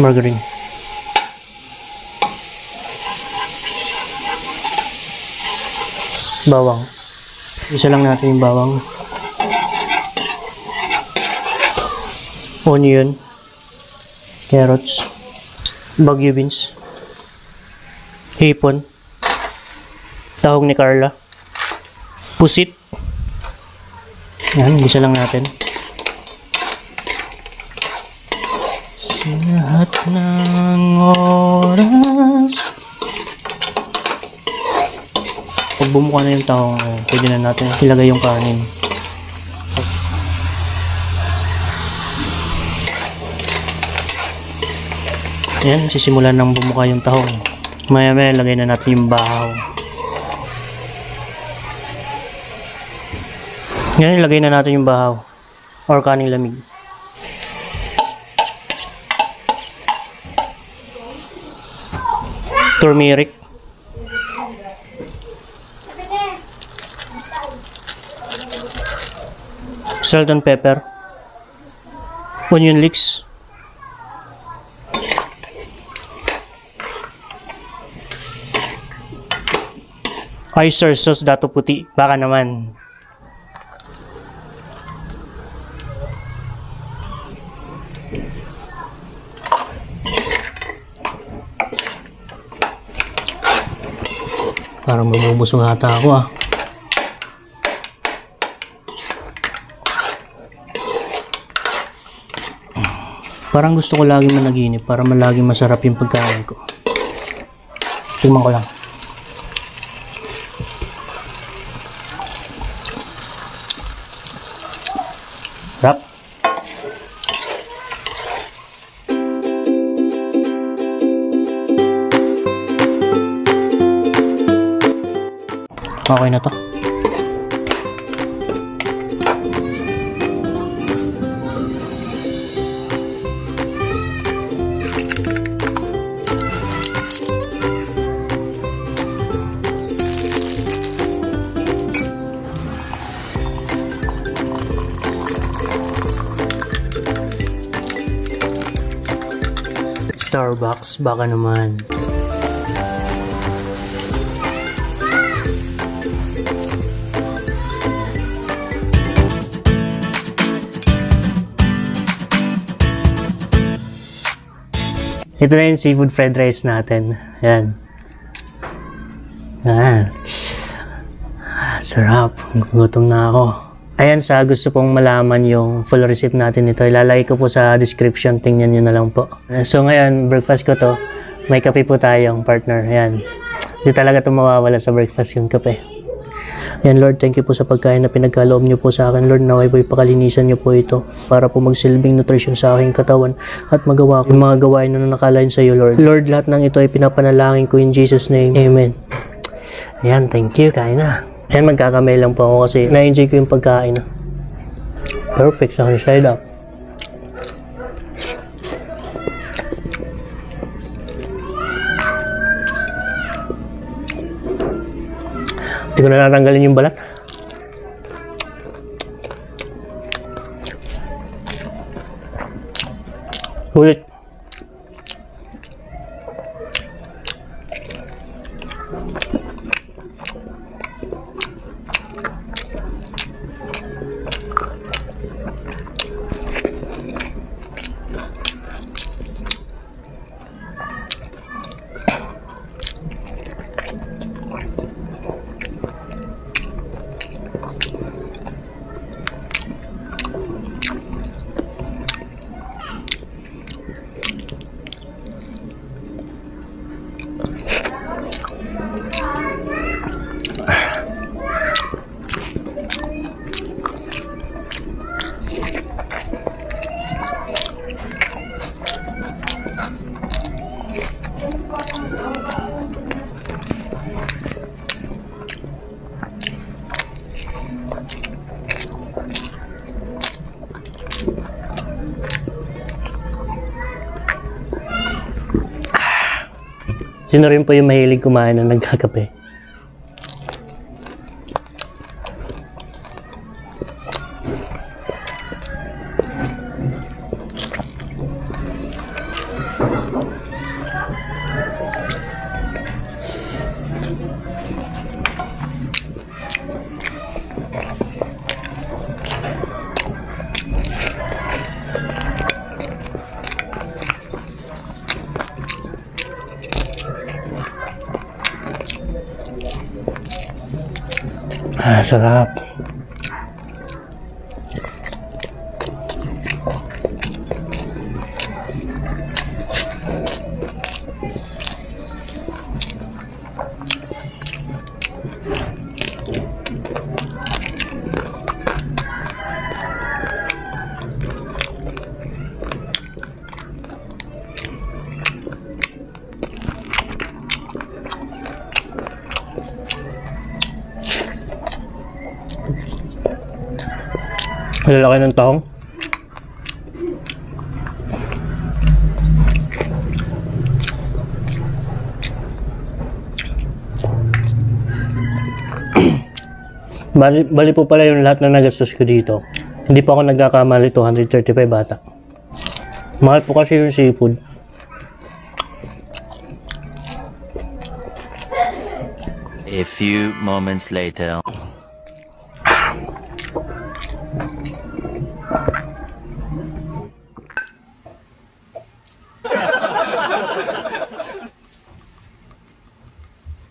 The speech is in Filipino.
Margarine. Bawang. Isa lang natin yung bawang. Onion. Carrots. Baguio beans. Hipon. Tahong ni Carla. Pusit. Yan, isa lang natin. Sa lahat ng oras. Pag bumuka na yung tahong, pwede na natin ilagay yung kanin. Yan, sisimulan ng bumuka yung tahong. Maya-maya, lagay na natin yung bahaw. Yan, ilagay na natin yung bahaw. Or kaning lamig. Turmeric. Salt and pepper. Onion leeks. Oyster sauce, dato puti. Baka naman. Parang mamubusog ata ako ah. Parang gusto ko laging managinip para laging masarap yung pagkain ko. Tingnan ko lang. Sarap. Okay na to. Starbucks, baka naman. Ito na yung seafood fried rice natin. Ayan. Ayan. Sarap. Gutom na ako. Ayan, sa gusto pong malaman yung full receipt natin ito, ilalagay ko po sa description. Tingnan nyo na lang po. So ngayon, breakfast ko to. May kape po tayong partner. Ayan. Hindi talaga ito mawawala sa breakfast yung kape. Ayan, Lord, thank you po sa pagkain na pinagkaloob nyo po sa akin. Lord, naway po ipakalinisan nyo po ito para po magsilbing nutrition sa aking katawan at magawa ko yung mga gawain na nakalain sa iyo, Lord. Lord, lahat ng ito ay pinapanalangin ko in Jesus' name. Amen. Ayan, thank you. Kain na. Ayan, magkakamay lang po ako kasi na-enjoy ko yung pagkain. Perfect sa side up. Hindi ko na natanggalin yung balat. Ulit. Sino rin po yung mahilig kumain na nagkakape? Sarap. Lalaki ng tahong. Bali po pala yung lahat na nagastos ko dito. Hindi pa ako nagkakamali, 235 bata. Mahal po kasi yung seafood. A few moments later.